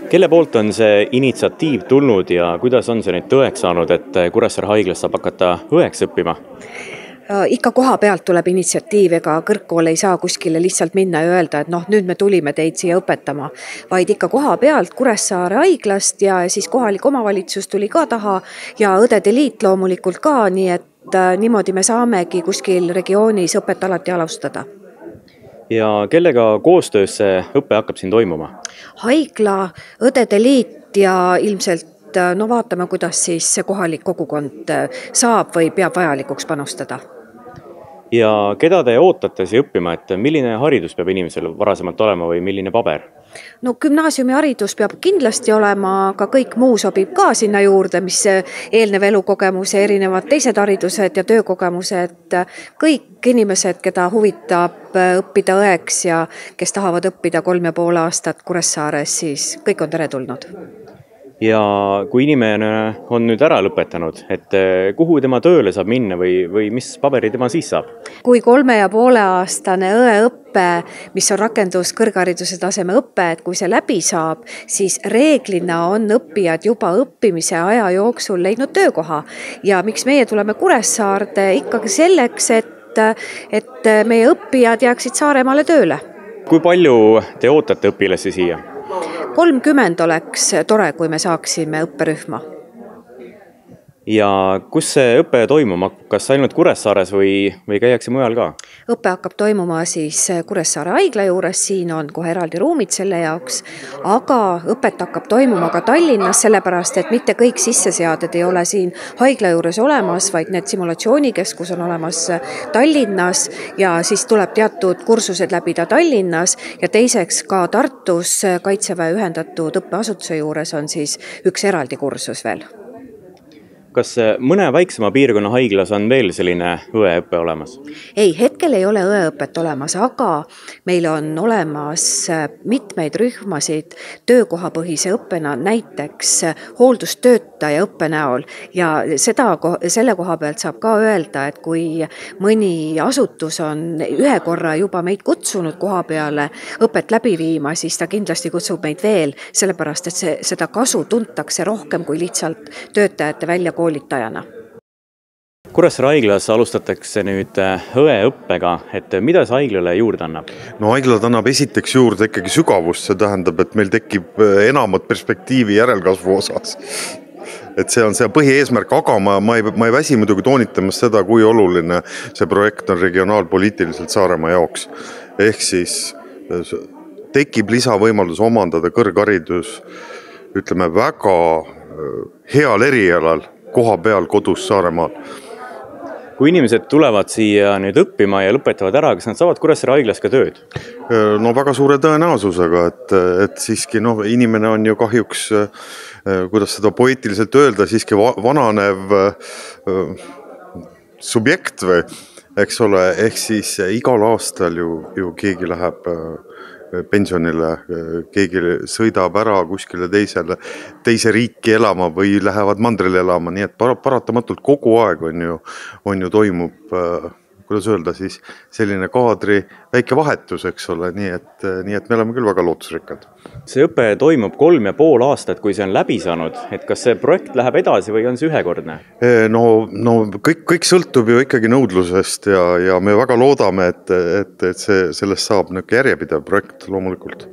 Kelle poolt on see initsiatiiv tulnud ja kuidas on see nüüd tõeks saanud, et Kuressaare haiglas saab hakata õeks õppima? Ikka koha pealt tuleb initsiatiiv, ega kõrgkool ei saa kuskile lihtsalt minna ja öelda, et nüüd me tulime teid siia õpetama, vaid ikka koha pealt Kuressaare haiglast ja siis kohalik omavalitsus tuli ka taha ja õdede liit loomulikult ka, nii et niimoodi me saamegi kuskil regioonis õpet alati alustada. Ja kellega koostöös see õpe hakkab siin toimuma? Haigla, õdede liit ja ilmselt vaatame, kuidas siis see kohalik kogukond saab või peab vajalikuks panustada. Ja keda te ootate siia õppima, et milline haridus peab inimesel varasemalt olema või milline paber? Gümnaasiumi haridus peab kindlasti olema, aga kõik muu sobib ka sinna juurde, mis eelnev elukogemus ja erinevad teised haridused ja töökogemused, kõik inimesed, keda huvitab õppida õeks ja kes tahavad õppida 3,5 aastat Kuressaares, siis kõik on teretulnud. Ja kui inimene on nüüd ära lõpetanud, et kuhu tema tööle saab minna või mis paberi tema siis saab? Kui 3,5 aastane õeõppe, mis on rakendus kõrghariduse taseme õppe, et kui see läbi saab, siis reeglina on õppijad juba õppimise aja jooksul leidnud töökoha. Ja miks meie tuleme Kuressaarde ikkagi selleks, et meie õppijad jääksid Saaremaale tööle. Kui palju te ootate õpilasi siia? 30 oleks tore, kui me saaksime õpperühma. Ja kus see õpe toimuma? Kas ainult Kuressaares või käiakse mujal ka? Õpe hakkab toimuma siis Kuressaare haigla juures, siin on kohe eraldi ruumid selle jaoks, aga õpet hakkab toimuma ka Tallinnas, sellepärast, et mitte kõik sisseseaded ei ole siin haigla juures olemas, vaid need simulatsioonikeskus on olemas Tallinnas ja siis tuleb teatud kursused läbida Tallinnas ja teiseks ka Tartus Kaitseväe ühendatud õppeasutuse juures on siis üks eraldi kursus veel. Kas mõne väiksema piirkonna haiglas on veel selline õeõppe olemas? Ei, hetkel ei ole õeõpet olemas, aga meil on olemas mitmeid rühmasid töökohapõhise õppena, näiteks hooldustöötaja õppe näol ja selle koha pealt saab ka öelda, et kui mõni asutus on ühe korra juba meid kutsunud koha peale õpet läbi viima, siis ta kindlasti kutsub meid veel, sellepärast et seda kasu tuntakse rohkem kui lihtsalt töötajate välja koolitajana. Kuressaare haiglas alustatakse nüüd õeõppega, et mida see haiglale juurde annab? No haiglad annab esiteks juurde ikkagi sügavust, see tähendab, et meil tekib enamat perspektiivi järelkasvu osas. Et see on see põhieesmärk, aga ma ei väsi muidugi toonitamas seda, kui oluline see projekt on regionaalpoliitiliselt Saaremaa jaoks. Ehk siis tekib lisavõimalus omandada kõrgharidus, ütleme väga heal erialal koha peal kodus Saaremaal. Kui inimesed tulevad siia nüüd õppima ja lõpetavad ära, kas nad saavad Kuressaare haiglas ka tööd? No väga suure tõenäosusega, et siiski inimene on ju kahjuks, kuidas seda poeetiliselt öelda, siiski vananev subjekt või, eks ole, ehk siis igal aastal ju keegi läheb pensionile, keegi sõidab ära kuskile teise riiki elama või lähevad mandrile elama, nii et paratamatult kogu aeg on ju toimub, kuidas öelda siis, selline kaadri väike vahetus, eks ole, nii et me oleme küll väga lootusrikkad. See õpe toimub 3,5 aastat, kui see on läbi saanud, et kas see projekt läheb edasi või on see ühekordne? No kõik sõltub ju ikkagi nõudlusest ja me väga loodame, et sellest saab järjepidev projekt loomulikult.